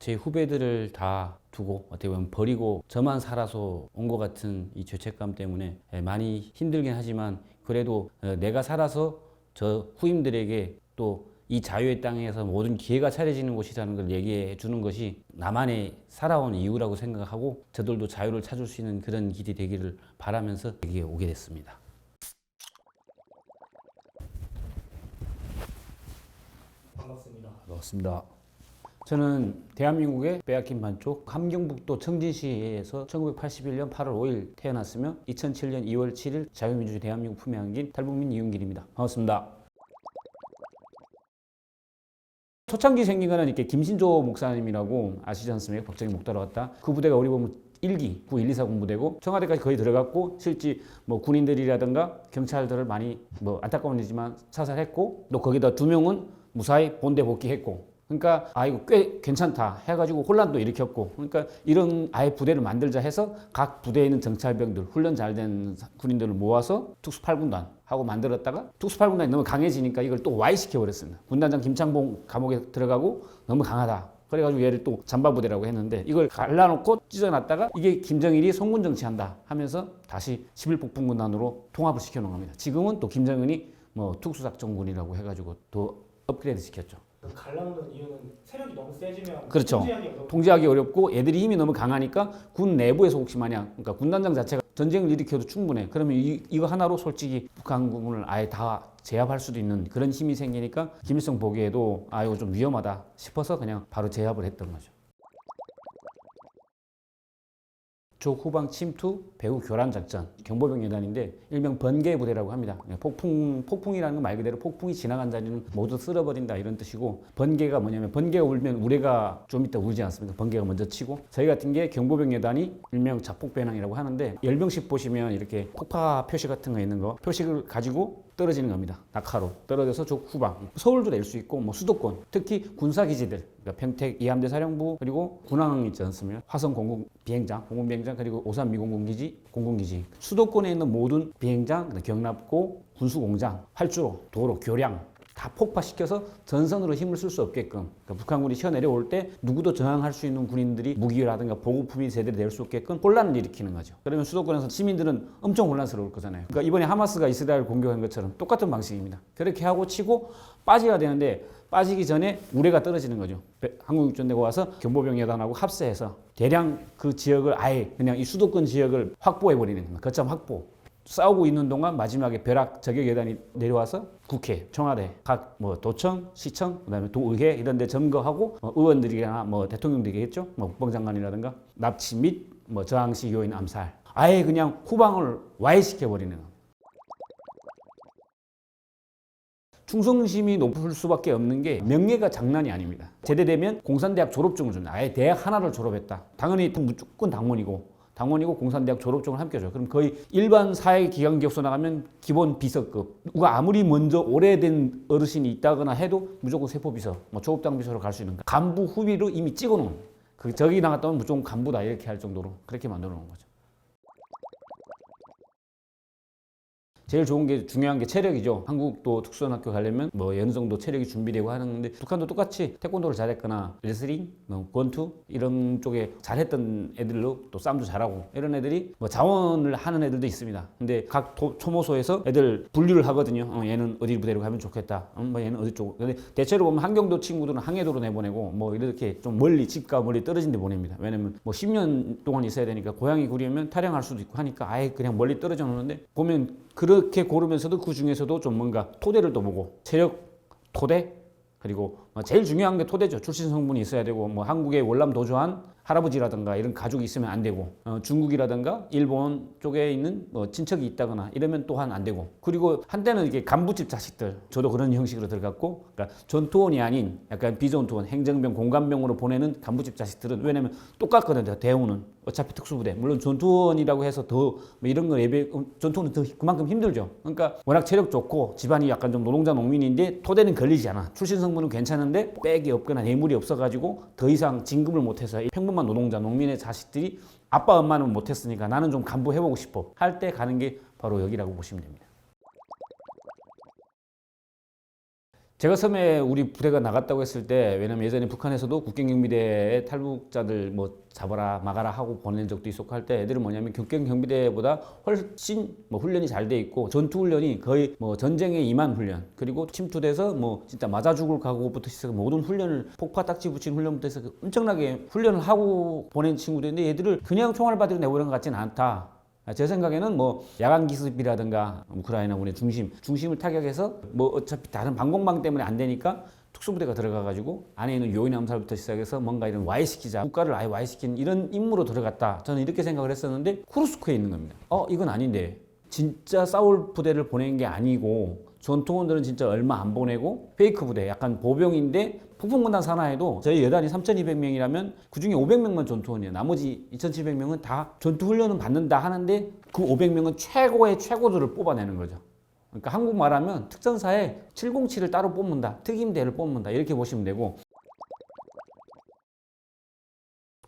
제 후배들을 다 두고 어떻게 보면 버리고 저만 살아서 온 것 같은 이 죄책감 때문에 많이 힘들긴 하지만 그래도 내가 살아서 저 후임들에게 또 이 자유의 땅에서 모든 기회가 차려지는 곳이라는 걸 얘기해 주는 것이 나만의 살아온 이유라고 생각하고 저들도 자유를 찾을 수 있는 그런 길이 되기를 바라면서 여기에 오게 됐습니다. 반갑습니다. 반갑습니다. 저는 대한민국의 빼앗긴 반쪽 함경북도 청진시에서 1981년 8월 5일 태어났으며 2007년 2월 7일 자유민주주의 대한민국 품에 안긴 탈북민 이윤길입니다. 반갑습니다. 초창기 생긴 거는 이렇게 김신조 목사님이라고 아시지 않습니까? 박정희 목도로 갔다. 그 부대가 우리 보면 1기, 9, 1, 2, 4 군부대고 청와대까지 거의 들어갔고 실제 뭐 군인들이라든가 경찰들을 많이 뭐 안타까운 일이지만 사살했고 또 거기다 2명은 무사히 본대 복귀했고 그러니까 아 이거 꽤 괜찮다 해가지고 혼란도 일으켰고 그러니까 이런 아예 부대를 만들자 해서 각 부대에 있는 정찰병들 훈련 잘 된 군인들을 모아서 특수 8군단 하고 만들었다가 특수 8군단이 너무 강해지니까 이걸 또 Y시켜 버렸습니다. 군단장 김창봉 감옥에 들어가고 너무 강하다. 그래가지고 얘를 또 잠바부대라고 했는데 이걸 갈라놓고 찢어놨다가 이게 김정일이 송군 정치한다 하면서 다시 11폭풍군단으로 통합을 시켜놓은 겁니다. 지금은 또 김정은이 뭐 특수작전군이라고 해가지고 더 업그레이드 시켰죠. 갈라놓는 이유는 세력이 너무 세지면 그렇죠. 통제하기 어렵고 통제하기 어렵고 애들이 힘이 너무 강하니까 군 내부에서 혹시 마냥 그러니까 군단장 자체가 전쟁을 일으켜도 충분해. 그러면 이거 하나로 솔직히 북한군을 아예 다 제압할 수도 있는 그런 힘이 생기니까 김일성 보기에도 아 이거 좀 위험하다 싶어서 그냥 바로 제압을 했던 거죠. 조후방 침투 배후 교란 작전 경보병 여단인데 일명 번개 부대라고 합니다. 폭풍이라는 건 말 그대로 폭풍이 지나간 자리는 모두 쓸어버린다 이런 뜻이고 번개가 뭐냐면 번개가 울면 우레가 좀 이따 울지 않습니까? 번개가 먼저 치고 저희 같은 게 경보병 여단이 일명 자폭배낭이라고 하는데 열병식 보시면 이렇게 폭파 표시 같은 거 있는 거 표식을 가지고 떨어지는 겁니다. 낙하로 떨어져서 후방 서울도 낼 수 있고 뭐 수도권 특히 군사기지들 그러니까 평택 이함대 사령부 그리고 군항 있지 않습니까? 화성 공군 비행장 그리고 오산 미공군기지 공군기지 수도권에 있는 모든 비행장 경납고 군수공장 활주로 도로 교량 다 폭파시켜서 전선으로 힘을 쓸 수 없게끔 그러니까 북한군이 쳐내려올 때 누구도 저항할 수 있는 군인들이 무기라든가 보급품이 제대로 낼 수 없게끔 혼란을 일으키는 거죠. 그러면 수도권에서 시민들은 엄청 혼란스러울 거잖아요. 그러니까 이번에 하마스가 이스라엘 공격한 것처럼 똑같은 방식입니다. 그렇게 하고 치고 빠져야 되는데 빠지기 전에 우레가 떨어지는 거죠. 한국 육전대가 와서 경보병 여단하고 합세해서 대량 그 지역을 아예 그냥 이 수도권 지역을 확보해버리는 겁니다. 거점 확보. 싸우고 있는 동안 마지막에 벼락 저격 여단이 내려와서 국회, 청와대, 각 뭐 도청, 시청, 그다음에 도의회 이런 데 점거하고 의원들이나 뭐 대통령들이겠죠. 뭐 국방장관이라든가 납치 및 뭐 저항시 요인 암살. 아예 그냥 후방을 와해시켜 버리는 겁니다. 충성심이 높을 수밖에 없는 게 명예가 장난이 아닙니다. 제대되면 공산대학 졸업증을 줍니다. 아예 대학 하나를 졸업했다. 당연히 무조건 당원이고 공산대학 졸업증을 함께 줘요. 그럼 거의 일반 사회기관기업소 나가면 기본 비서급. 누가 아무리 먼저 오래된 어르신이 있다거나 해도 무조건 세포비서, 뭐 조급당 비서로 갈 수 있는 간부 후비로 이미 찍어놓은. 저기 나갔다면 무조건 간부다 이렇게 할 정도로 그렇게 만들어 놓은 거죠. 제일 좋은 게 중요한 게 체력이죠. 한국도 특수학교 가려면 뭐 어느 정도 체력이 준비되고 하는데 북한도 똑같이 태권도를 잘했거나 레슬링, 뭐 권투 이런 쪽에 잘했던 애들로 또 싸움도 잘하고 이런 애들이 뭐 자원을 하는 애들도 있습니다. 근데 각 초모소에서 애들 분류를 하거든요. 얘는 어디 부대로 가면 좋겠다. 뭐 얘는 어디 쪽. 근데 대체로 보면 한경도 친구들은 항해도로 내보내고 뭐 이렇게 좀 멀리 집과 멀리 떨어진 데 보냅니다. 왜냐면 뭐 10년 동안 있어야 되니까 고향이 구리면 탈영할 수도 있고 하니까 아예 그냥 멀리 떨어져 놓는데 보면 그렇게 고르면서도 그 중에서도 좀 뭔가 토대를 또 보고 체력, 토대 그리고 제일 중요한 게 토대죠. 출신 성분이 있어야 되고 뭐 한국에 월남 도주한 할아버지라든가 이런 가족이 있으면 안 되고 중국이라든가 일본 쪽에 있는 뭐 친척이 있다거나 이러면 또한 안 되고 그리고 한때는 이게 간부집 자식들 저도 그런 형식으로 들어갔고 그러니까 전투원이 아닌 약간 비전투원 행정병 공관병으로 보내는 간부집 자식들은 왜냐면 똑같거든요. 대우는 어차피 특수부대 물론 전투원이라고 해서 더 뭐 이런 거 예배 전투는 더 그만큼 힘들죠. 그러니까 워낙 체력 좋고 집안이 약간 좀 노동자 농민인데 토대는 걸리지 않아. 출신 성분은 괜찮은데 백이 없거나 뇌물이 없어가지고 더 이상 진급을 못해서 평범한 노동자 농민의 자식들이 아빠 엄마는 못했으니까 나는 좀 간부해보고 싶어 할 때 가는 게 바로 여기라고 보시면 됩니다. 제가 처음에 우리 부대가 나갔다고 했을 때, 왜냐면 예전에 북한에서도 국경경비대에 탈북자들 뭐 잡아라 막아라 하고 보낸 적도 있었고 할 때 애들은 뭐냐면 국경경비대보다 훨씬 뭐 훈련이 잘 돼 있고 전투 훈련이 거의 뭐 전쟁에 임한 훈련, 그리고 침투돼서 뭐 진짜 맞아 죽을 각오부터 시작해 모든 훈련을 폭파 딱지 붙인 훈련부터 해서 엄청나게 훈련을 하고 보낸 친구들인데, 얘들을 그냥 총알 받으러 내보낸 것 같지는 않다. 제 생각에는 뭐 야간 기습이라든가 우크라이나군의 중심을 타격해서 뭐 어차피 다른 방공망 때문에 안 되니까 특수부대가 들어가가지고 안에 있는 요인 암살부터 시작해서 뭔가 이런 와해시키자, 국가를 아예 와해시킨 이런 임무로 들어갔다. 저는 이렇게 생각을 했었는데 쿠르스크에 있는 겁니다. 이건 아닌데, 진짜 싸울 부대를 보낸 게 아니고 전투원들은 진짜 얼마 안 보내고 페이크 부대, 약간 보병인데 폭풍군단 산하에도 저희 여단이 3,200명이라면 그중에 500명만 전투원이에요. 나머지 2,700명은 다 전투훈련은 받는다 하는데 그 500명은 최고의 최고들을 뽑아내는 거죠. 그러니까 한국 말하면 특전사에 707을 따로 뽑는다, 특임대를 뽑는다, 이렇게 보시면 되고,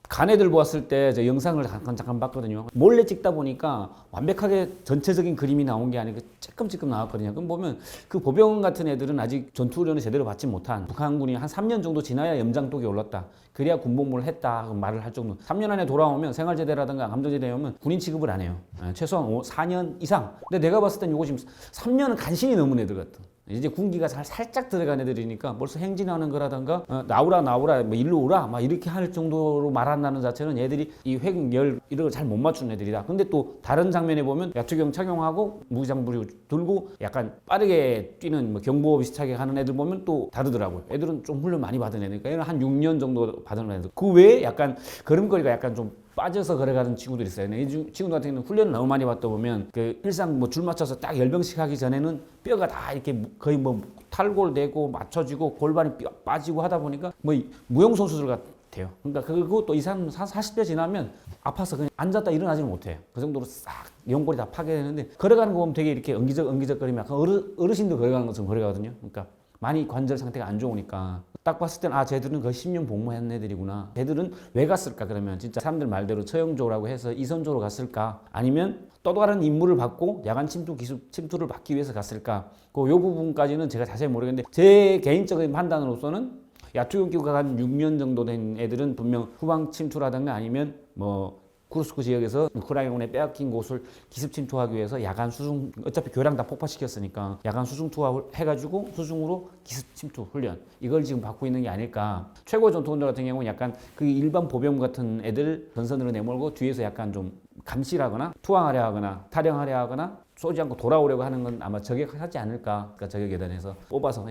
간애들 보았을 때 저 영상을 잠깐 봤거든요. 몰래 찍다 보니까 완벽하게 전체적인 그림이 나온 게 아니고 쬐끔쬐끔 나왔거든요. 그럼 보면 그 보병 같은 애들은 아직 전투훈련을 제대로 받지 못한, 북한군이 한 3년 정도 지나야 염장독이 올랐다, 그래야 군복무를 했다 말을 할 정도. 3년 안에 돌아오면 생활제대라든가 감정제대에 오면 군인 취급을 안 해요. 최소한 4년 이상. 근데 내가 봤을 땐 요거 지금 3년은 간신히 넘은 애들 같아. 이제 군기가 살짝 들어간 애들이니까 벌써 행진하는 거라든가 나오라 뭐 일로 오라 막 이렇게 할 정도로 말한다는 자체는 얘들이 이 회열 이런 걸 잘 못 맞추는 애들이다. 근데 또 다른 장면에 보면 야투경 착용하고 무기장비 들고 약간 빠르게 뛰는 뭐 경보 비슷하게 하는 애들 보면 또 다르더라고요. 애들은 좀 훈련 많이 받은 애니까 얘는 한 6년 정도 받은 애들. 그 외에 약간 걸음걸이가 약간 좀 빠져서 걸어가는 친구들이 있어요. 이 친구들 같은 경우는 훈련을 너무 많이 받다 보면 그 일상 뭐 줄 맞춰서 딱 열병씩 하기 전에는 뼈가 다 이렇게 거의 뭐 탈골되고 맞춰지고 골반이 뼈 빠지고 하다 보니까 뭐 무용 선수들 같아요. 그러니까 그리고 또 이 사람 40대 지나면 아파서 그냥 앉았다 일어나지는 못해요. 그 정도로 싹 연골이 다 파괴되는데, 걸어가는 거 보면 되게 이렇게 엉기적거리면 약간 어르신도 걸어가는 것처럼 걸어가거든요. 그러니까 많이 관절 상태가 안 좋으니까 딱 봤을 땐 쟤들은 거의 10년 복무한 애들이구나. 쟤들은 왜 갔을까? 그러면 진짜 사람들 말대로 처형조라고 해서 이선조로 갔을까? 아니면 또 다른 임무를 받고 야간 침투를 받기 위해서 갔을까? 요 부분까지는 제가 자세히 모르겠는데, 제 개인적인 판단으로서는 야투기가 한 6년 정도 된 애들은 분명 후방 침투라든가 아니면 뭐 쿠르스크 지역에서 우크라이나군에 빼앗긴 곳을 기습 침투하기 위해서 야간 수중, 어차피 교량 다 폭파시켰으니까 야간 수중 투하 해가지고 수중으로 기습 침투 훈련, 이걸 지금 받고 있는 게 아닐까. 최고 전투원들 같은 경우는 약간 그 일반 보병 같은 애들 전선으로 내몰고 뒤에서 약간 좀 감시하거나 투항하려 하거나 타령하려 하거나 쏘지 않고 돌아오려고 하는 건 아마 저격하지 않을까. 그러니까 저격 예단에서 뽑아서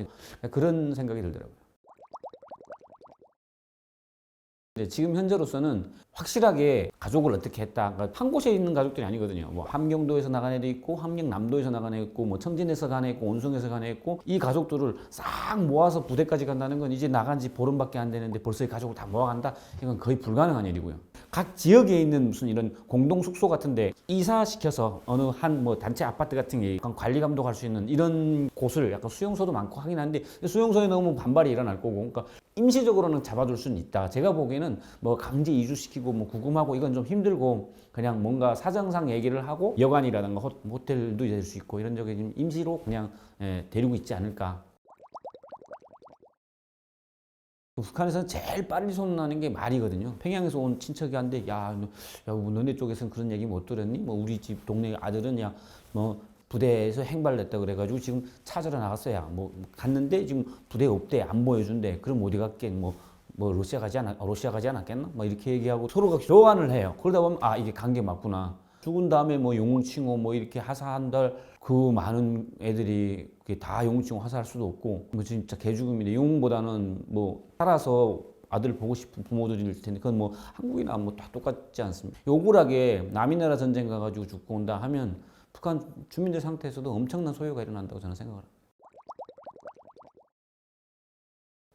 그런 생각이 들더라고요. 지금 현재로서는 확실하게 가족을 어떻게 했다. 그러니까 한 곳에 있는 가족들이 아니거든요. 뭐 함경도에서 나간 애도 있고, 함경남도에서 나간 애 있고, 뭐 청진에서 간 애 있고, 온성에서 간 애 있고, 이 가족들을 싹 모아서 부대까지 간다는 건 이제 나간 지 보름밖에 안 되는데 벌써 이 가족을 다 모아간다? 이건 거의 불가능한 일이고요. 각 지역에 있는 무슨 이런 공동 숙소 같은데 이사시켜서 어느 한 뭐 단체 아파트 같은 게 약간 관리 감독할 수 있는 이런 곳을, 약간 수용소도 많고 하긴 한데 수용소에 넣으면 반발이 일어날 거고, 그러니까 임시적으로는 잡아둘 수는 있다. 제가 보기에는 뭐 강제 이주시키고 뭐 구금하고 이건 좀 힘들고, 그냥 뭔가 사정상 얘기를 하고 여관이라든가 호텔도 될 수 있고 이런 적에 임시로 그냥 데리고 있지 않을까. 북한에서는 제일 빨리 손나는 게 말이거든요. 평양에서 온 친척이 한데, 야, 너네 쪽에서는 그런 얘기 못 들었니? 뭐 우리 집 동네 아들은 뭐 부대에서 행발냈다 그래가지고 지금 찾으러 나갔어요. 뭐 갔는데 지금 부대에 없대, 안 보여준대. 그럼 어디 갔겠? 뭐 러시아 가지 않았겠나? 뭐 이렇게 얘기하고 서로가 교환을 해요. 그러다 보면 이게 관계 맞구나. 죽은 다음에 뭐 영웅칭호 뭐 이렇게 하사한달 그 많은 애들이 다 영웅칭호 하사할 수도 없고, 뭐 진짜 개죽음인데, 영웅보다는 뭐 살아서 아들 보고 싶은 부모들일 텐데, 그건 뭐 한국이나 뭐 다 똑같지 않습니까? 억울하게 남의 나라 전쟁 가가지고 죽고 온다 하면 북한 주민들 상태에서도 엄청난 소요가 일어난다고 저는 생각을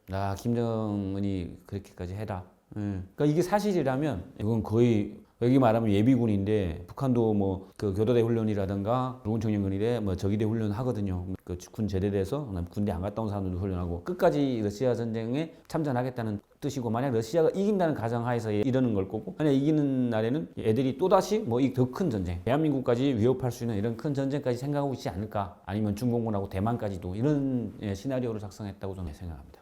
합니다. 김정은이 그렇게까지 해라. 그러니까 이게 사실이라면 이건 거의 여기 말하면 예비군인데 북한도 뭐 그 교도대 훈련이라든가 노원청년군이래 뭐 저기대 훈련 하거든요. 그 군 제대돼서 군대 안 갔다 온 사람들도 훈련하고 끝까지 러시아 전쟁에 참전하겠다는 뜻이고 만약 러시아가 이긴다는 가정하에서 이러는 걸 거고 만약 이기는 날에는 애들이 또다시 뭐 이 더 큰 전쟁 대한민국까지 위협할 수 있는 이런 큰 전쟁까지 생각하고 있지 않을까 아니면 중공군하고 대만까지도 이런 시나리오를 작성했다고 저는 생각합니다.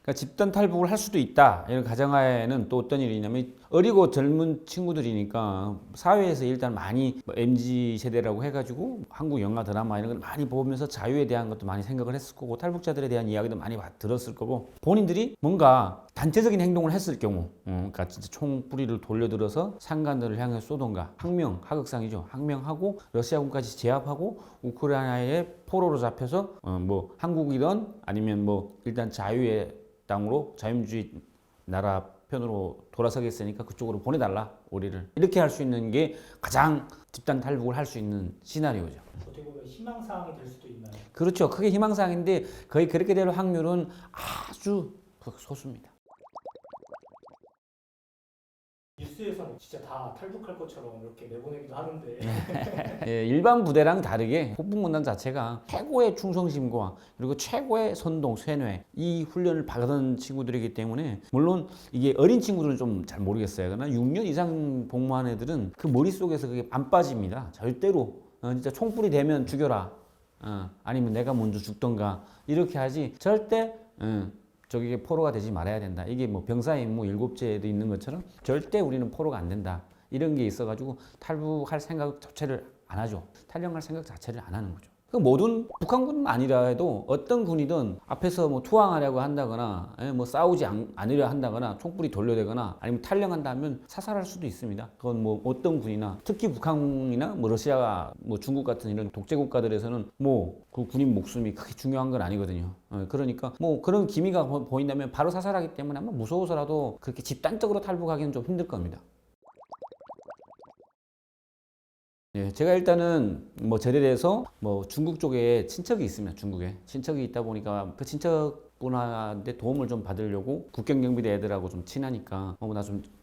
그러니까 집단 탈북을 할 수도 있다. 이런 가정하에는 또 어떤 일이 있냐면 어리고 젊은 친구들이니까 사회에서 일단 많이 MZ 세대라고 해가지고 한국 영화 드라마 이런 걸 많이 보면서 자유에 대한 것도 많이 생각을 했을 거고 탈북자들에 대한 이야기도 많이 들었을 거고 본인들이 뭔가 단체적인 행동을 했을 경우 그러니까 진짜 총뿌리를 돌려들어서 상관들을 향해 쏘던가 항명, 하극상이죠. 항명하고 러시아군까지 제압하고 우크라이나의 포로로 잡혀서 뭐 한국이든 아니면 뭐 일단 자유의 땅으로 자유민주주의 나라 편으로 돌아서겠으니까 그쪽으로 보내달라 우리를 이렇게 할 수 있는 게 가장 집단 탈북을 할 수 있는 시나리오죠. 어떻게 보면 희망사항이 될 수도 있나요? 그렇죠. 그게 희망사항인데 거의 그렇게 될 확률은 아주 소수입니다. 뉴스에서는 진짜 다 탈북할 것처럼 이렇게 내보내기도 하는데 예, 일반 부대랑 다르게 폭풍군단 자체가 최고의 충성심과 그리고 최고의 선동, 쇠뇌 이 훈련을 받은 친구들이기 때문에 물론 이게 어린 친구들은 좀 잘 모르겠어요. 그러나 6년 이상 복무한 애들은 그 머릿속에서 그게 안 빠집니다. 절대로 진짜 총불이 되면 죽여라. 아니면 내가 먼저 죽던가 이렇게 하지 절대 저게 포로가 되지 말아야 된다. 이게 뭐 병사의 임무 7제도 있는 것처럼 절대 우리는 포로가 안 된다. 이런 게 있어가지고 탈북할 생각 자체를 안 하죠. 탈영할 생각 자체를 안 하는 거죠. 그 모든 북한군은 아니라 해도 어떤 군이든 앞에서 뭐 투항하려고 한다거나 뭐 싸우지 않으려 한다거나 총불이 돌려대거나 아니면 탈영한다면 사살할 수도 있습니다. 그건 뭐 어떤 군이나 특히 북한이나 뭐 러시아 뭐 중국 같은 이런 독재 국가들에서는 뭐 그 군인 목숨이 그렇게 중요한 건 아니거든요. 그러니까 뭐 그런 기미가 보인다면 바로 사살하기 때문에 아마 무서워서라도 그렇게 집단적으로 탈북하기는 좀 힘들 겁니다. 예, 제가 일단은 뭐 제대돼서 뭐 중국 쪽에 친척이 있습니다. 중국에 친척이 있다 보니까 그 친척분한테 도움을 좀 받으려고 국경경비대 애들하고 좀 친하니까 나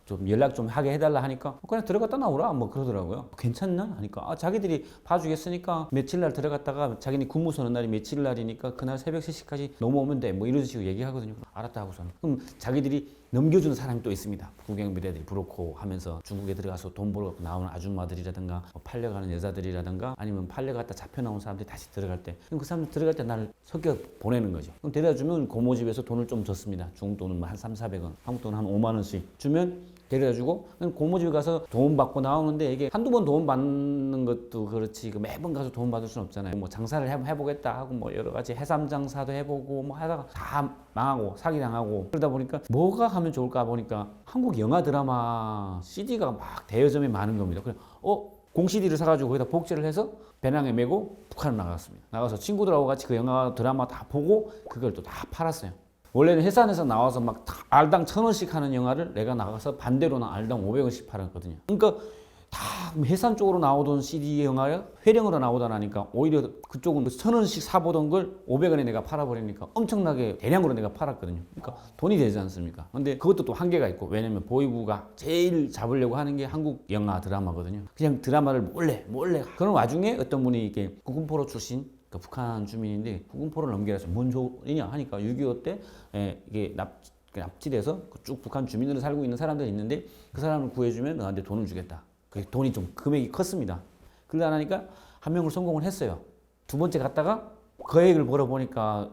좀 연락 좀 하게 해달라 하니까 그냥 들어갔다 나오라 뭐 그러더라고요. 괜찮나 하니까 자기들이 봐주겠으니까 며칠 날 들어갔다가 자기네 근무 서는 날이 며칠 날이니까 그날 새벽 3시까지 넘어오면 돼 뭐 이런 식으로 얘기하거든요. 알았다 하고서는 그럼 자기들이 넘겨주는 사람이 또 있습니다. 국경비대들이 부럽고 하면서 중국에 들어가서 돈 벌어 나오는 아줌마들이라든가 팔려가는 여자들이라든가 아니면 팔려갔다 잡혀 나온 사람들이 다시 들어갈 때 그럼 그 사람들 들어갈 때 나를 섞여 보내는 거죠. 그럼 데려다주면 고모집에서 돈을 좀 줬습니다. 중국 돈은 한 300~400원, 한국 돈은 한 5만 원씩 주면 데려다주고 고모집에 가서 도움 받고 나오는데 이게 한두 번 도움 받는 것도 그렇지 매번 가서 도움 받을 수는 없잖아요. 뭐 장사를 해보겠다 하고 뭐 여러 가지 해삼 장사도 해보고 뭐 하다가 다 망하고 사기당하고 그러다 보니까 뭐가 하면 좋을까 보니까 한국 영화 드라마 CD가 막 대여점에 많은 겁니다. 그래 공 CD를 사가지고 거기다 복제를 해서 배낭에 메고 북한을 나갔습니다. 나가서 친구들하고 같이 그 영화 드라마 다 보고 그걸 또 다 팔았어요. 원래는 해산에서 나와서 막 알당 1,000원씩 하는 영화를 내가 나가서 반대로는 알당 500원씩 팔았거든요. 그러니까 다 해산 쪽으로 나오던 CD 영화가 회령으로 나오다 오히려 그쪽은 1,000원씩 사보던 걸 500원에 내가 팔아버리니까 엄청나게 대량으로 내가 팔았거든요. 그러니까 돈이 되지 않습니까? 근데 그것도 또 한계가 있고 왜냐면 보이부가 제일 잡으려고 하는 게 한국 영화 드라마거든요. 그냥 드라마를 몰래 그런 와중에 어떤 분이 이게 국군포로 출신 그러니까 북한 주민인데 국군포를 넘겨라서 뭔 소리냐 하니까 6.25 때 이게 납치돼서 쭉 북한 주민으로 살고 있는 사람들이 있는데 그 사람을 구해주면 너한테 돈을 주겠다. 그 돈이 좀 금액이 컸습니다. 그러다 나니까 한 명을 성공을 했어요. 두 번째 갔다가 거액을 벌어보니까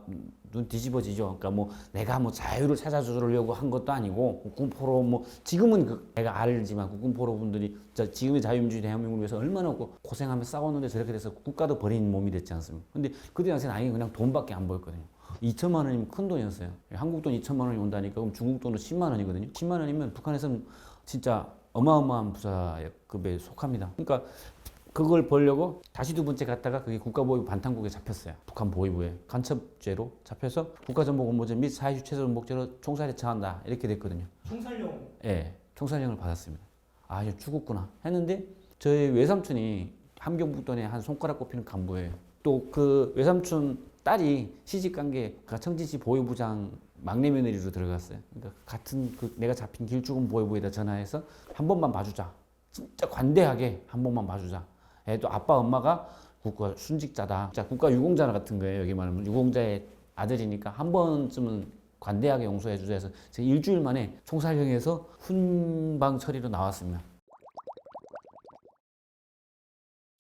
눈 뒤집어지죠. 그러니까 뭐 내가 뭐 자유를 찾아주려고 한 것도 아니고 국군포로 뭐 지금은 내가 알지만 국군포로 분들이 지금의 자유민주주의 대한민국을 위해서 얼마나 고생하면서 싸웠는데 저렇게 돼서 국가도 버린 몸이 됐지 않습니까? 근데 그때 당시에는 아예 그냥 돈밖에 안 보였거든요. 2천만 원이면 큰 돈이었어요. 한국 돈 2천만 원이 온다니까 그럼 중국 돈은 10만 원이거든요. 10만 원이면 북한에서는 진짜 어마어마한 부자급에 속합니다. 그러니까 그걸 벌려고 다시 두 번째 갔다가 그게 국가보위부 반탄국에 잡혔어요. 북한 보위부에 간첩죄로 잡혀서 국가정보공모죄 및 사회주체전복죄로 총살에 처한다 이렇게 됐거든요. 총살용? 네, 총살령을 받았습니다. 이제 죽었구나 했는데 저희 외삼촌이 함경북도내 한 손가락 꼽히는 간부예요. 또 그 외삼촌 딸이 시집간 게 청진시 보위부장 막내 며느리로 들어갔어요. 그러니까 같은 그 내가 잡힌 길쭉은 보이부에다 전화해서 한 번만 봐주자. 진짜 관대하게 한 번만 봐주자. 또 아빠 엄마가 국가 순직자다. 자, 국가 유공자 같은 거예요. 여기 말하면 유공자의 아들이니까 한 번쯤은 관대하게 용서해 주자 해서 제가 일주일 만에 총살형에서 훈방 처리로 나왔습니다.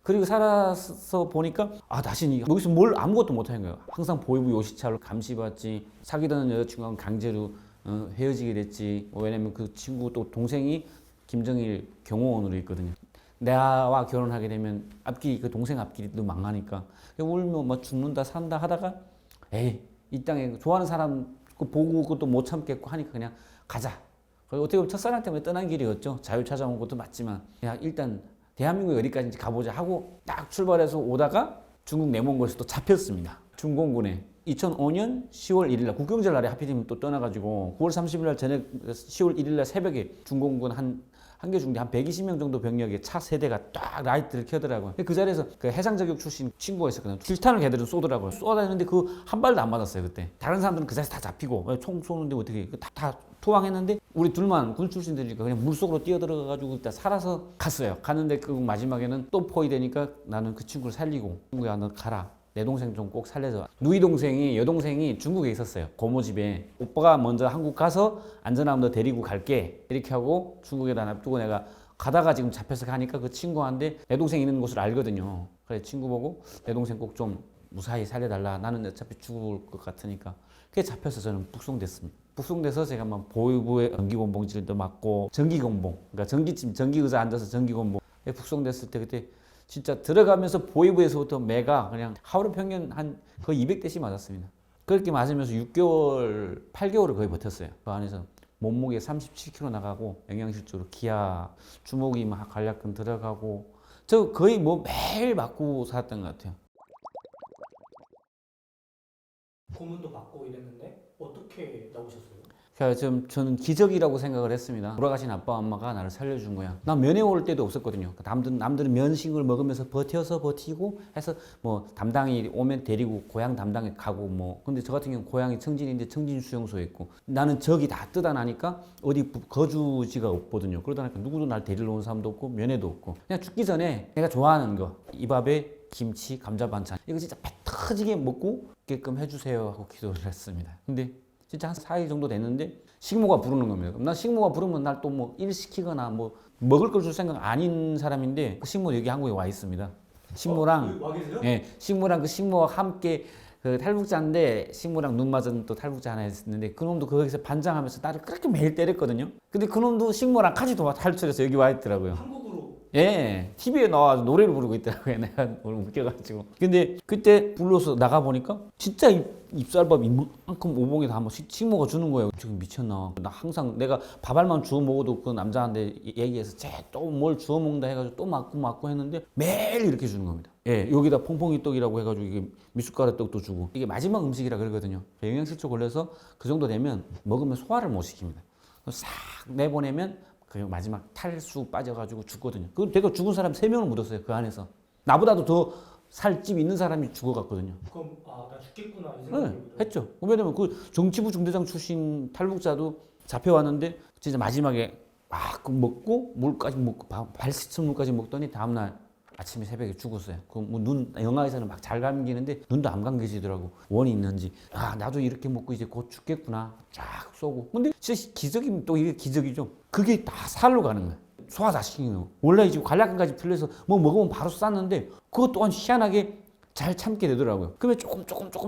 그리고 살아서 보니까 다시 여기서 뭘 아무것도 못하는 거예요. 항상 보이부 요시차로 감시받지, 사귀던 여자친구랑 강제로 헤어지게 됐지. 왜냐면 그 친구 또 동생이 김정일 경호원으로 있거든요. 나와 결혼하게 되면 앞길이 그 동생 앞길이도 망하니까 울면 뭐 죽는다 산다 하다가 에이 이 땅에 좋아하는 사람 보고 그것도 못 참겠고 하니까 그냥 가자. 어떻게 보면 첫사랑 때문에 떠난 길이었죠. 자유 찾아온 것도 맞지만 그냥 일단 대한민국 어디까지인지 가보자 하고 딱 출발해서 오다가 중국 내몽골에서 또 잡혔습니다. 중공군에 2005년 10월 1일 날 국경절 날에 하필이면 또 떠나가지고 9월 30일 날 저녁 10월 1일 날 새벽에 중공군 한개 중대 한 120명 정도 병력의 차 세대가 딱 라이트를 켜더라고요. 그 자리에서 그 해상저격 출신 친구가 있었거든요. 실탄을 걔들은 쏘더라고요. 쏘다했는데 그 한 발도 안 맞았어요 그때. 다른 사람들은 그 자리에서 다 잡히고 총 쏘는데 어떻게 다 투항했는데 우리 둘만 군 출신들이니까 그냥 물속으로 뛰어들어가지고 일단 살아서 갔어요. 갔는데 그 마지막에는 또 포위 되니까 나는 그 친구를 살리고 친구야 너 가라. 내 동생 좀 꼭 살려줘. 누이 동생이 여동생이 중국에 있었어요. 고모 집에. 오빠가 먼저 한국 가서 안전하면 너 데리고 갈게. 이렇게 하고 중국에다 놔두고 내가 가다가 지금 잡혀서 가니까 그 친구한테 내 동생 있는 곳을 알거든요. 그래 친구 보고 내 동생 꼭 좀 무사히 살려달라. 나는 어차피 죽을 것 같으니까. 그게 잡혀서 저는 북송됐습니다. 북송돼서 제가 막 보위부에 전기곤봉질도 맞고 전기곤봉, 그러니까 전기의자 앉아서 전기곤봉. 북송됐을 때 그때 진짜 들어가면서 보위부에서부터 매가 그냥 하루 평균 한 거의 200대씩 맞았습니다. 그렇게 맞으면서 6개월, 8개월을 거의 버텼어요. 그 안에서 몸무게 37kg 나가고 영양실조로 기아, 주먹이 막 간략근 들어가고 저 거의 뭐 매일 맞고 살았던 것 같아요. 고문도 받고 이랬는데 어떻게 나오셨어요? 그러니까 저는 기적이라고 생각을 했습니다. 돌아가신 아빠 엄마가 나를 살려준 거야. 난 면회 올 때도 없었거든요. 남들은 면식을 먹으면서 버티고 해서 뭐 담당이 오면 데리고 고향 담당에 가고 뭐. 근데 저 같은 경우는 고향이 청진인데 청진 수용소에 있고 나는 저기 다 뜯어 나니까 어디 거주지가 없거든요. 그러다 보니까 누구도 날 데리러 온 사람도 없고 면회도 없고 그냥 죽기 전에 내가 좋아하는 거 이 밥에 김치, 감자 반찬 이거 진짜 배 터지게 먹고 게끔 해주세요 하고 기도를 했습니다. 근데 진짜 한 4일 정도 됐는데 식모가 부르는 겁니다. 그럼 난 식모가 부르면 날 또 뭐 일 시키거나 뭐 먹을 걸 줄 생각 아닌 사람인데 그 식모 여기 한국에 와 있습니다. 식모랑 와 계세요? 예, 식모랑 그 식모와 함께 그 탈북자인데 식모랑 눈 맞은 또 탈북자 하나 있었는데 그 놈도 거기서 반장하면서 나를 그렇게 매일 때렸거든요. 근데 그 놈도 식모랑 같이 탈출해서 여기 와 있더라고요. 한국으로 예, TV에 나와서 노래를 부르고 있더라고요. 내가 오늘 웃겨가지고. 근데 그때 불러서 나가보니까 진짜 입쌀밥 이만큼 오봉에 다 식모가 주는 거예요. 지금 미쳤나. 나 항상 내가 밥알만 주워 먹어도 그 남자한테 얘기해서 쟤 또 뭘 주워 먹는다 해가지고 또 맞고 했는데 매일 이렇게 주는 겁니다. 예, 여기다 퐁퐁이 떡이라고 해가지고 이게 미숫가루 떡도 주고 이게 마지막 음식이라 그러거든요. 영양실조 걸려서 그 정도 되면 먹으면 소화를 못 시킵니다. 싹 내보내면 그 마지막 탈수 빠져가지고 죽거든요. 그 내가 죽은 사람 3명을 묻었어요. 그 안에서. 나보다도 더 살집 있는 사람이 죽어갔거든요. 그럼 나 죽겠구나 이 네, 생각이 했죠. 왜냐면 그 정치부 중대장 출신 탈북자도 잡혀왔는데 진짜 마지막에 막 먹고 물까지 먹고 발 씻은 물까지 먹더니 다음날 아침에 새벽에 죽었어요. 그 뭐 눈 영화에서는 막 잘 감기는데 눈도 안 감겨지더라고. 원이 있는지 나도 이렇게 먹고 이제 곧 죽겠구나 쫙 쏘고. 근데 진짜 기적이면 또 이게 기적이죠. 그게 다 살로 가는 거야. 소화 다 시키는 거. 원래 이제 관략근까지 풀려서 뭐 먹으면 바로 쌌는데 그것 또한 희한하게 잘 참게 되더라고요. 그러면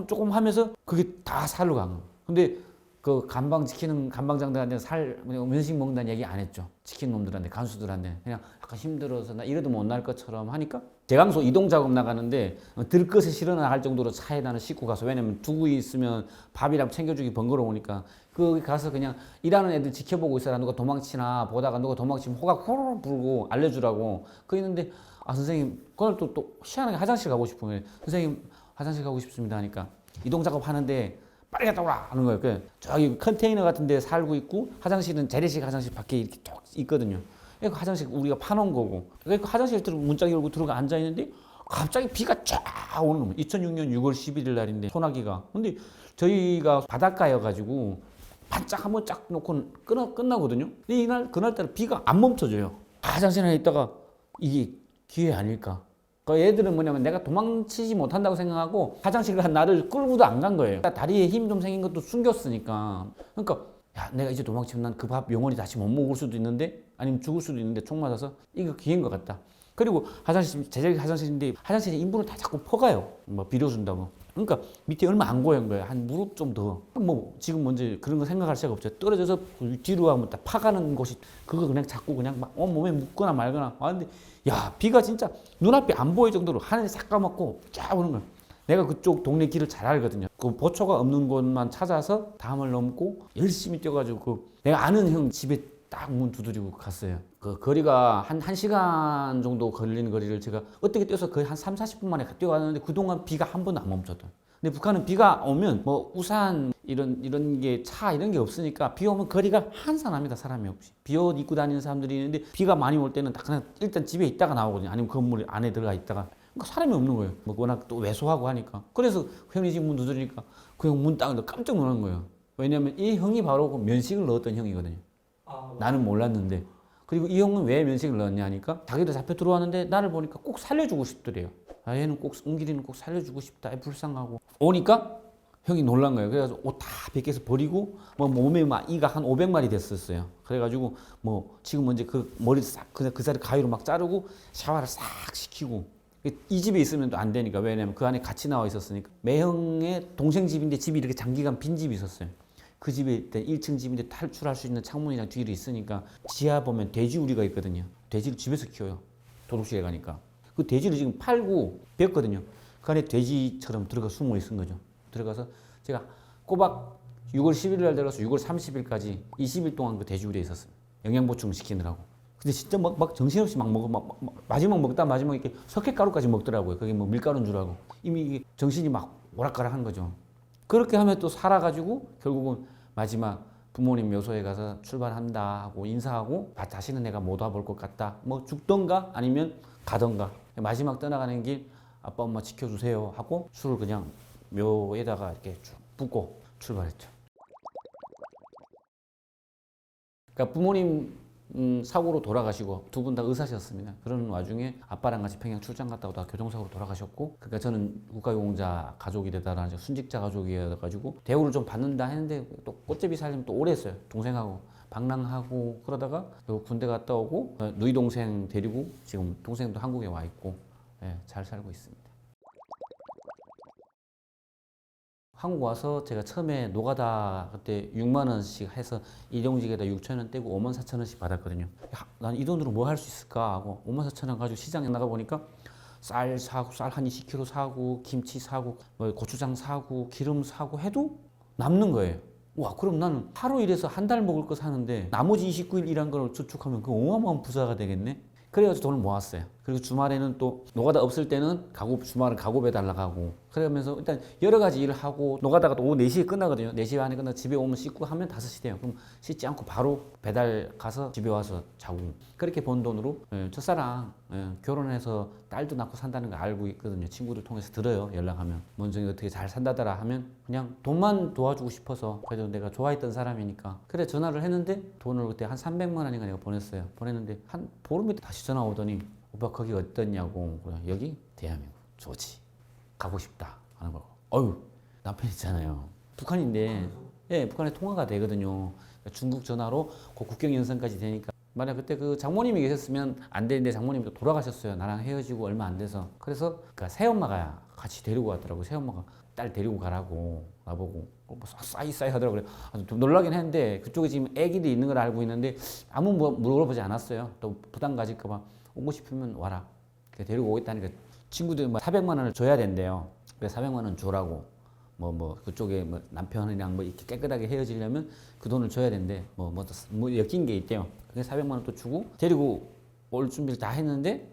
조금 하면서 그게 다 살로 간 거예요. 근데 그 감방 지키는 감방장들한테 면식 먹는다는 얘기 안 했죠. 지키는 놈들한테 간수들한테 그냥 약간 힘들어서 나 이래도 못 날 것처럼 하니까 제강소 이동 작업 나가는데 들것에 실어 나갈 정도로 차에 나는 싣고 가서 왜냐면 두고 있으면 밥이랑 챙겨주기 번거로우니까 거기 가서 그냥 일하는 애들 지켜보고 있어라. 누가 도망치나 보다가 누가 도망치면 호각 호로록 부르고 알려주라고 그 있는데 선생님 그걸 또 희한하게 화장실 가고 싶은 거예요. 선생님 화장실 가고 싶습니다 하니까 이동 작업 하는데 빨리 갔다 오라 하는 거예요. 그 저기 컨테이너 같은 데 살고 있고 화장실은 재래식 화장실 밖에 이렇게 쭉 있거든요. 그 화장실 우리가 파놓은 거고. 그 화장실 들어 문짝 열고 들어가 앉아 있는데 갑자기 비가 쫙 오는 겁니다. 2006년 6월 11일 날인데 소나기가. 근데 저희가 바닷가여가지고 반짝 한번 쫙 놓고 끝나거든요. 근데 이날 그날따라 비가 안 멈춰져요. 화장실에 있다가 이게 기회 아닐까. 그 애들은 뭐냐면 내가 도망치지 못한다고 생각하고 화장실 간 나를 끌고도 안 간 거예요. 다리에 힘 좀 생긴 것도 숨겼으니까. 그러니까 야, 내가 이제 도망치면 난 그 밥 영원히 다시 못 먹을 수도 있는데 아니면 죽을 수도 있는데 총 맞아서 이거 기회인 것 같다. 그리고 화장실 제자리 화장실인데 화장실에 인분을 다 자꾸 퍼가요. 뭐 빌어준다고. 그러니까 밑에 얼마 안 고연 거예요. 한 무릎 좀 더. 뭐 지금 먼저 그런 거 생각할 시간 없죠. 떨어져서 뒤로 하면 딱 파가는 곳이 그거 그냥 자꾸 그냥 막 몸에 묻거나 말거나. 아 근데 야 비가 진짜 눈앞이 안 보일 정도로 하늘이 새까맣고 쫙 오는 거예요. 내가 그쪽 동네 길을 잘 알거든요. 그 보초가 없는 곳만 찾아서 담을 넘고 열심히 뛰어가지고 그 내가 아는 형 집에 딱 문 두드리고 갔어요. 그 거리가 한 1시간 정도 걸리는 거리를 제가 어떻게 뛰어서 거의 한 3, 40분 만에 뛰어갔는데 그동안 비가 한 번도 안 멈췄던. 근데 북한은 비가 오면 뭐 우산 이런 게 차 이런 게 없으니까 비 오면 거리가 한산합니다. 사람이 없이. 비옷 입고 다니는 사람들이 있는데 비가 많이 올 때는 딱 그냥 일단 집에 있다가 나오거든요. 아니면 건물 안에 들어가 있다가. 그러니까 사람이 없는 거예요. 뭐 워낙 또 왜소하고 하니까. 그래서 형이 집 문 두드리니까 그 형 문 딱 깜짝 놀란 거예요. 왜냐면 이 형이 바로 그 면식을 넣었던 형이거든요. 나는 몰랐는데. 그리고 이 형은 왜 면식을 넣었냐 하니까 자기도 잡혀 들어왔는데 나를 보니까 꼭 살려주고 싶더래요. 아 얘는 꼭 은길이는 꼭 살려주고 싶다. 불쌍하고 오니까 형이 놀란 거예요. 그래가지고 옷 다 벗겨서 버리고 뭐 몸에 막 이가 한 500마리 됐었어요. 그래가지고 뭐 지금 먼저 그 머리 싹 그냥 그 자리 가위로 막 자르고 샤워를 싹 시키고 이 집에 있으면 또 안 되니까 왜냐면 그 안에 같이 나와 있었으니까 매형의 동생 집인데 집이 이렇게 장기간 빈 집이 있었어요. 그 집에 1층 집인데 탈출할 수 있는 창문이랑 뒤로 있으니까 지하 보면 돼지우리가 있거든요. 돼지를 집에서 키워요. 도둑질해 가니까. 그 돼지를 지금 팔고 뺐거든요. 그 안에 돼지처럼 들어가 숨어 있은 거죠. 들어가서 제가 꼬박 6월 11일 날 들어가서 6월 30일까지 20일 동안 그 돼지우리에 있었어요. 영양보충 시키느라고. 근데 진짜 막 정신없이 막 먹어. 막 마지막 먹다 마지막 이렇게 석회가루까지 먹더라고요. 그게 뭐 밀가루인 줄 알고. 이미 이게 정신이 막 오락가락 한 거죠. 그렇게 하면 또 살아가지고 결국은 마지막 부모님 묘소에 가서 출발한다 하고 인사하고 다시는 내가 못 와볼 것 같다. 뭐 죽던가 아니면 가던가. 마지막 떠나가는 길 아빠 엄마 지켜주세요 하고 술을 그냥 묘에다가 이렇게 쭉 붓고 출발했죠. 그러니까 부모님 사고로 돌아가시고 두 분 다 의사셨습니다. 그런 와중에 아빠랑 같이 평양 출장 갔다 오다가 교통사고로 돌아가셨고, 그러니까 저는 국가유공자 가족이 되다가 순직자 가족이어가지고 대우를 좀 받는다 했는데 또 꽃제비 살림 또 오래 했어요. 동생하고 방랑하고 그러다가 군대 갔다 오고 누이 동생 데리고 지금 동생도 한국에 와 있고 잘 살고 있습니다. 한국 와서 제가 처음에 노가다 그때 6만 원씩 해서 일용직에다 6천 원 떼고 5만 4천 원씩 받았거든요. 난 이 돈으로 뭐 할 수 있을까 하고 5만 4천 원 가지고 시장에 나가 보니까 쌀 사고 쌀 한 20kg 사고 김치 사고 뭐 고추장 사고 기름 사고 해도 남는 거예요. 와 그럼 나는 하루 일해서 한 달 먹을 거 사는데 나머지 29일 일한 걸 저축하면 그 어마어마한 부자가 되겠네. 그래가지고 돈을 모았어요. 그리고 주말에는 또 노가다 없을 때는 주말은 가구 배달러 가고 그러면서 일단 여러 가지 일을 하고 노가다가 또 오후 4시에 끝나거든요. 4시 반에 끝나 집에 오면 씻고 하면 5시 돼요. 그럼 씻지 않고 바로 배달 가서 집에 와서 자고 그렇게 번 돈으로 첫사랑 결혼해서 딸도 낳고 산다는 거 알고 있거든요. 친구들 통해서 들어요. 연락하면 먼정이 어떻게 잘 산다더라 하면 그냥 돈만 도와주고 싶어서 그래도 내가 좋아했던 사람이니까 그래 전화를 했는데 돈을 그때 한 300만 원인가 내가 보냈어요. 보냈는데 한 보름 밑에 다시 전화 오더니 오빠 거기 어떠냐고. 그래, 여기 대한민국 좋지 가고 싶다 하는 거. 어유 남편 있잖아요. 북한인데 북한에 통화가 되거든요. 그러니까 중국 전화로 그 국경 연선까지 되니까 만약 그때 그 장모님이 계셨으면 안 되는데 장모님이 또 돌아가셨어요. 나랑 헤어지고 얼마 안 돼서. 그래서 그러니까 새엄마가 같이 데리고 왔더라고. 새엄마가 딸 데리고 가라고 나보고 뭐 싸이 하더라고요. 아주 좀 놀라긴 했는데 그쪽에 지금 애기들이 있는 걸 알고 있는데 아무 물어보지 않았어요. 또 부담 가질까 봐 오고 싶으면 와라. 데리고 오겠다니까 친구들 뭐 400만 원을 줘야 된대요. 그래서 400만 원 줘라고. 뭐 그쪽에 뭐 남편이랑 뭐 이렇게 깨끗하게 헤어지려면 그 돈을 줘야 된대. 뭐 엮인 게 있대요. 그래서 400만 원 또 주고 데리고 올 준비를 다 했는데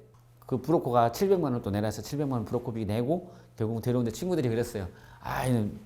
그 브로커가 700만 원 또 내라서 700만 원 브로커비 내고 결국 데려오는데 친구들이 그랬어요. 아, 얘는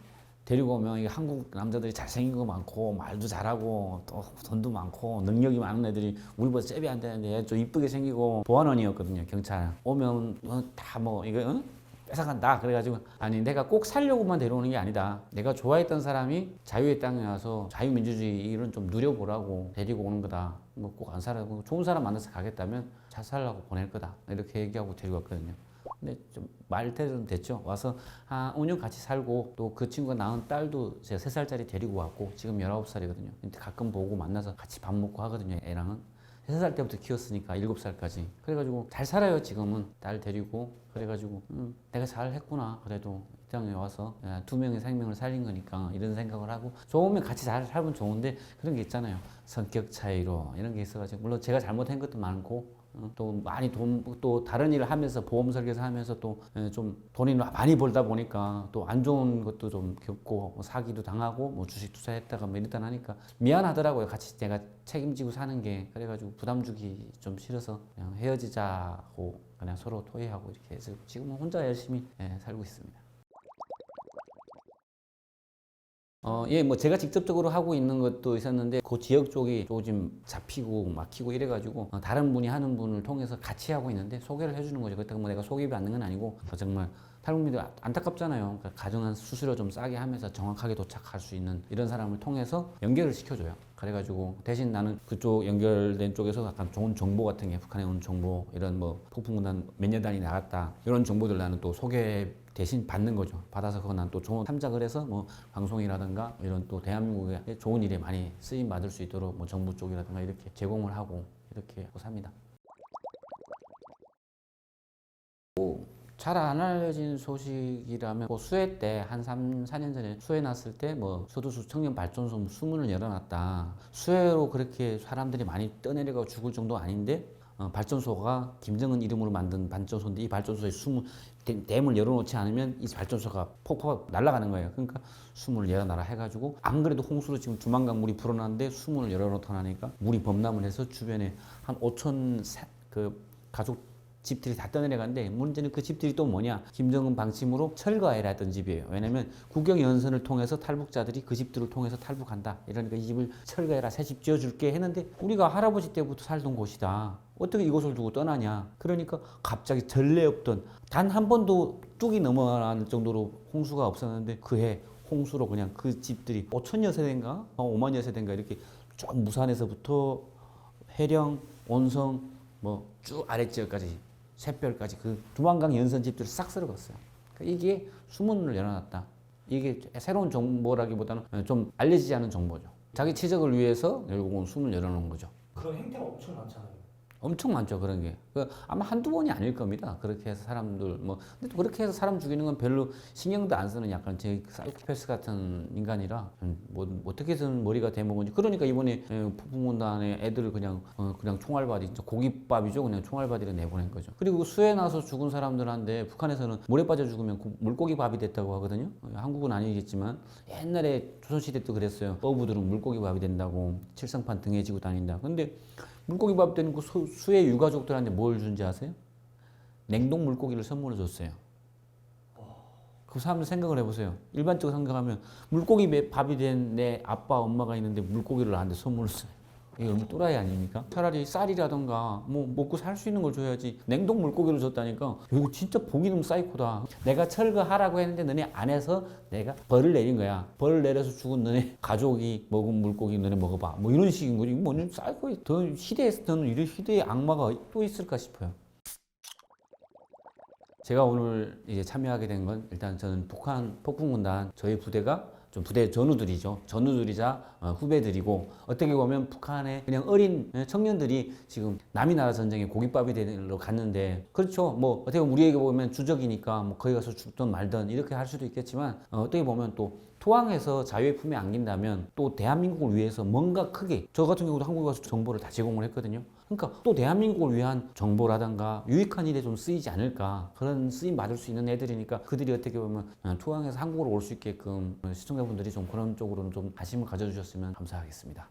데리고 오면 이게 한국 남자들이 잘생긴 거 많고 말도 잘하고 또 돈도 많고 능력이 많은 애들이 우리보다 잽이 안 되는데 좀 이쁘게 생기고 보안원이었거든요. 경찰 오면 다 뭐 이거 뺏어간다 그래가지고 아니 내가 꼭 살려고만 데려오는 게 아니다. 내가 좋아했던 사람이 자유의 땅에 와서 자유민주주의 이런 좀 누려보라고 데리고 오는 거다. 뭐 꼭 안 살라고 좋은 사람 만나서 가겠다면 잘 살라고 보낼 거다. 이렇게 얘기하고 데리고 왔거든요. 근데 좀 말대로 됐죠. 와서 한 5년 같이 살고 또 그 친구가 낳은 딸도 제가 3살짜리 데리고 왔고 지금 19살이거든요. 근데 가끔 보고 만나서 같이 밥 먹고 하거든요. 애랑은 3살 때부터 키웠으니까 7살까지. 그래가지고 잘 살아요. 지금은 딸 데리고. 그래가지고 내가 잘 했구나. 그래도 이 땅에 와서 2명의 생명을 살린 거니까 이런 생각을 하고 좋으면 같이 잘 살면 좋은데 그런 게 있잖아요. 성격 차이로 이런 게 있어가지고 물론 제가 잘못한 것도 많고 또 많이 또 다른 일을 하면서 보험 설계사 하면서 또 좀 돈이 많이 벌다 보니까 또 안 좋은 것도 좀 겪고 뭐 사기도 당하고 뭐 주식 투자했다가 뭐 이랬다 하니까 미안하더라고요. 같이 제가 책임지고 사는 게. 그래가지고 부담 주기 좀 싫어서 그냥 헤어지자고 그냥 서로 토의하고 이렇게 해서 지금은 혼자 열심히 살고 있습니다. 예, 뭐 제가 직접적으로 하고 있는 것도 있었는데 그 지역 쪽이 조금 잡히고 막히고 이래가지고 다른 분이 하는 분을 통해서 같이 하고 있는데 소개를 해주는 거죠. 그렇다고 뭐 내가 소개비 받는 건 아니고 정말 탈북민들 안타깝잖아요. 그러니까 가정한 수수료 좀 싸게 하면서 정확하게 도착할 수 있는 이런 사람을 통해서 연결을 시켜줘요. 그래가지고 대신 나는 그쪽 연결된 쪽에서 약간 좋은 정보 같은 게 북한에 온 정보 이런 뭐 폭풍군단 몇 년 단위 나갔다 이런 정보들 나는 또 소개 대신 받는 거죠. 받아서 그거 난 또 좋은 참작을 해서 뭐 방송이라든가 이런 또 대한민국에 좋은 일에 많이 쓰임 받을 수 있도록 뭐 정부 쪽이라든가 이렇게 제공을 하고 이렇게 하고 삽니다. 잘 안 알려진 소식이라면 뭐 수해 때 한 3, 4년 전에 수해 났을 때 뭐 소도수 청년 발전소 수문을 열어놨다. 수해로 그렇게 사람들이 많이 떠내려가고 죽을 정도 아닌데 발전소가 김정은 이름으로 만든 발전소인데 이 발전소에 댐을 열어놓지 않으면 이 발전소가 폭파가 날아가는 거예요. 그러니까 수문을 열어놔라 해가지고 안 그래도 홍수로 지금 두만강 물이 불어나는데 수문을 열어놓다 하니까 물이 범람을 해서 주변에 한 5천 그 가족 집들이 다 떠내려갔는데 문제는 그 집들이 또 뭐냐 김정은 방침으로 철거해라 했던 집이에요. 왜냐면 국경연선을 통해서 탈북자들이 그 집들을 통해서 탈북한다 이러니까 이 집을 철거해라 새 집 지어줄게 했는데 우리가 할아버지 때부터 살던 곳이다 어떻게 이곳을 두고 떠나냐 그러니까 갑자기 전례 없던 단 한 번도 뚝이 넘어갈 정도로 홍수가 없었는데 그해 홍수로 그냥 그 집들이 5천여 세대인가 5만여 세대인가 이렇게 쭉 무산에서부터 해령 온성 뭐 쭉 아랫지역까지 샛별까지 그 두만강 연선 집들을 싹 쓸어갔어요. 그러니까 이게 수문을 열어놨다. 이게 새로운 정보라기보다는 좀 알려지지 않은 정보죠. 자기 치적을 위해서 결국은 수문을 열어놓은 거죠. 그런 행태가 엄청 많잖아요. 엄청 많죠 그런 게. 아마 한두 번이 아닐 겁니다. 그렇게 해서 사람들 뭐 근데 또 그렇게 해서 사람 죽이는 건 별로 신경도 안 쓰는 약간 제 사이코패스 같은 인간이라 뭐 어떻게든 머리가 대먹은지 그러니까 이번에 폭풍군단의 애들을 그냥 총알바디 고깃밥이죠 그냥 총알바디로 내보낸 거죠. 그리고 수해 나서 죽은 사람들한테 북한에서는 물에 빠져 죽으면 물고기밥이 됐다고 하거든요. 한국은 아니겠지만 옛날에 조선시대 때 그랬어요. 어부들은 물고기밥이 된다고 칠성판 등에 지고 다닌다. 근데 물고기밥 되는 그 수해 유가족들한테 뭘 준지 아세요? 냉동 물고기를 선물로 줬어요. 그 사람들 생각을 해보세요. 일반적으로 생각하면 물고기 밥이 된 내 아빠 엄마가 있는데 물고기를 나한테 선물로 써요. 이게 너무 또라이 아닙니까? 차라리 쌀이라던가 뭐 먹고 살 수 있는 걸 줘야지 냉동 물고기를 줬다니까 이거 진짜 보기 너무 사이코다. 내가 철거하라고 했는데 너네 안 해서 내가 벌을 내린 거야. 벌을 내려서 죽은 너네 가족이 먹은 물고기 너네 먹어봐. 뭐 이런 식인 거지. 뭐는 사이코의 더 시대에서는 이런 시대의 악마가 또 있을까 싶어요. 제가 오늘 이제 참여하게 된 건 일단 저는 북한 폭풍군단 저희 부대가 좀 부대 전우들이죠. 전우들이자 후배들이고 어떻게 보면 북한의 그냥 어린 청년들이 지금 남이 나라 전쟁에 고깃밥이 되러 갔는데 그렇죠. 뭐 어떻게 보면 우리에게 보면 주적이니까 뭐 거기 가서 죽든 말든 이렇게 할 수도 있겠지만 어떻게 보면 또 투항해서 자유의 품에 안긴다면 또 대한민국을 위해서 뭔가 크게 저 같은 경우도 한국에 가서 정보를 다 제공을 했거든요. 그러니까 또 대한민국을 위한 정보라든가 유익한 일에 좀 쓰이지 않을까 그런 쓰임 받을 수 있는 애들이니까 그들이 어떻게 보면 투항해서 한국으로 올 수 있게끔 시청자분들이 좀 그런 쪽으로는 좀 관심을 가져주셨으면 감사하겠습니다.